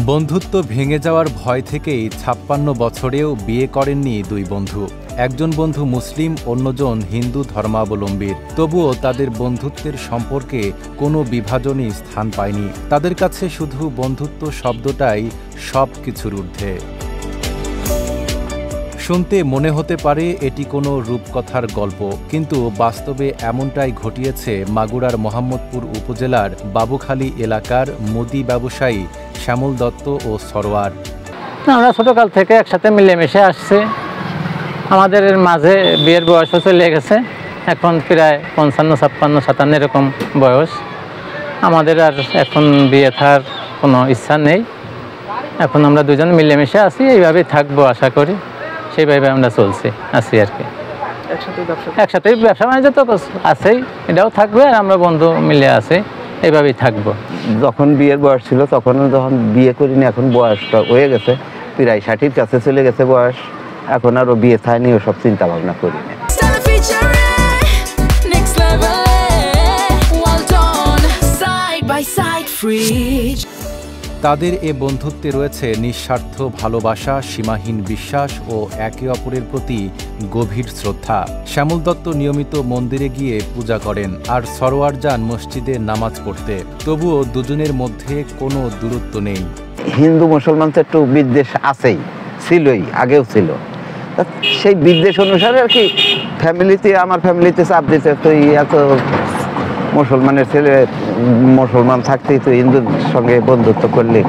বন্ধুত্ব ভেঙে যাওয়ার ভয় থেকেই ৫৬ বছরেও বিয়ে করেননি দুই বন্ধু। একজন বন্ধু মুসলিম, অন্যজন হিন্দু ধর্মাবলম্বীর। তবুও তাদের বন্ধুত্বের সম্পর্কে কোনো বিভাজনই স্থান পায়নি। তাদের কাছে শুধু বন্ধুত্ব শব্দটাই সব কিছুর ঊর্ধ্বে। শুনতে মনে হতে পারে এটি কোনো রূপকথার গল্প, কিন্তু বাস্তবে এমনটাই ঘটিয়েছে মাগুরার মোহাম্মদপুর উপজেলার বাবুখালী এলাকার মুদি ব্যবসায়ী শ্যামল দত্ত ও সরোয়ার। আমরা ছোটকাল থেকে একসাথে মিলেমিশে আসছি। আমাদের মাঝে বিয়ের বয়সও চলে গেছে, এখন প্রায় ৫৫, ৫৬, ৫৭ এরকম বয়স। আমাদের আর এখন বিয়ে থাকার কোনো ইচ্ছা নেই। এখন আমরা দুজন মিলেমিশে আছি, এইভাবেই থাকবো আশা করি। সেইভাবে আমরা চলছি আছি আর কি। একসাথেই ব্যবসা বাণিজ্য তো আছেই, এটাও থাকবে। আর আমরা বন্ধু মিলে আছি, এইভাবেই থাকবো। যখন বিয়ের বয়স ছিল তখন যখন বিয়ে করিনি, এখন বয়সটা হয়ে গেছে, প্রায় ৬০-এর কাছে চলে গেছে বয়স। এখন আরও বিয়ে থায়নি, ওসব চিন্তা ভাবনা করি না। তাদের এ বন্ধুত্বে রয়েছে নিঃস্বার্থ ভালোবাসা, সীমাহীন বিশ্বাস ও একে অপরের প্রতি গভীর শ্রদ্ধা। শ্যামল দত্ত নিয়মিত মন্দিরে গিয়ে পূজা করেন, আর সরোয়ার যান মসজিদে নামাজ পড়তে। তবুও দুজনের মধ্যে কোনো দূরত্ব নেই। হিন্দু মুসলমান তো একটু বিদ্বেষ আছেই, ছিলই, আগেও ছিল। সেই বিদ্বেষ অনুসারে আর কি ফ্যামিলিতে, আমার ফ্যামিলিতে চাপ দিতে, তুই এত মুসলমানের ছেলে, মুসলমান থাকতেই তো হিন্দুর সঙ্গে বন্ধুত্ব করলি।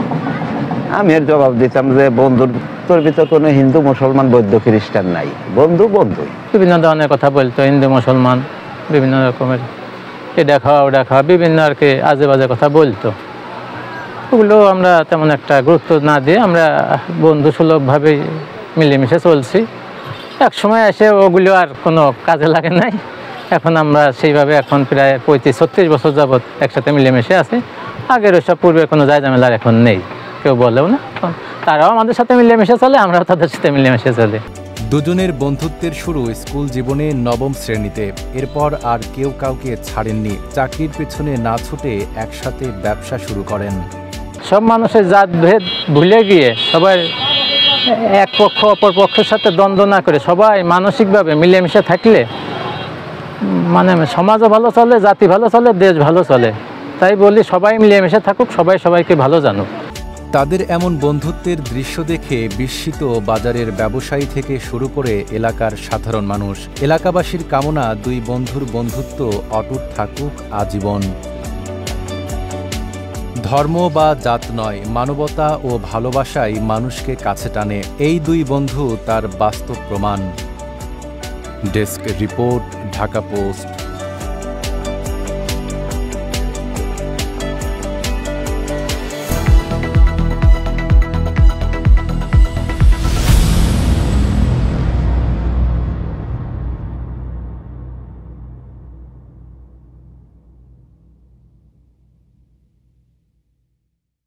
আমি এর জবাব দিতাম যে বন্ধুত্বর ভিতর কোনো হিন্দু মুসলমান, বৌদ্ধ খ্রিস্টান নাই, বন্ধু বন্ধুই। বিভিন্ন ধরনের কথা বলতো, হিন্দু মুসলমান বিভিন্ন রকমের এটা খাওয়া ওটা খাওয়া বিভিন্ন আর কি আজে বাজে কথা বলতো। ওগুলো আমরা তেমন একটা গুরুত্ব না দিয়ে আমরা বন্ধু সুলভভাবেই মিলেমিশে চলছি। এক সময় এসে ওগুলো আর কোনো কাজে লাগে নাই। এখন আমরা সেইভাবে এখন প্রায় ৩৫-৩৬ বছর যাবৎ একসাথে মিলেমিশে আছি। আগের ওইসব পূর্বে কোনো জায়জামেলার এখন নেই, কেউ বলেও না। তারাও আমাদের সাথে মিলেমিশে চলে, আমরাও তাদের সাথে মিলেমিশে চলি। দুজনের বন্ধুত্বের শুরু স্কুল জীবনে নবম শ্রেণীতে। এরপর আর কেউ কাউকে ছাড়েননি। চাকরির পেছনে না ছুটে একসাথে ব্যবসা শুরু করেন। সব মানুষের জাত ভেদ ভুলে গিয়ে সবাই এক পক্ষ অপর পক্ষের সাথে দ্বন্দ্ব না করে সবাই মানসিকভাবে মিলেমিশে থাকলে মানে সমাজও ভালো চলে, জাতি ভালো চলে, দেশ ভালো চলে। তাই বলি সবাই মিলেমিশে থাকুক, সবাই সবাইকে ভালো জানুক। তাদের এমন বন্ধুত্বের দৃশ্য দেখে বিস্মিত বাজারের ব্যবসায়ী থেকে শুরু করে এলাকার সাধারণ মানুষ। এলাকাবাসীর কামনা দুই বন্ধুর বন্ধুত্ব অটুট থাকুক আজীবন। ধর্ম বা জাত নয়, মানবতা ও ভালোবাসাই মানুষকে কাছে টানে। এই দুই বন্ধু তার বাস্তব প্রমাণ। Desk report, Dhaka post.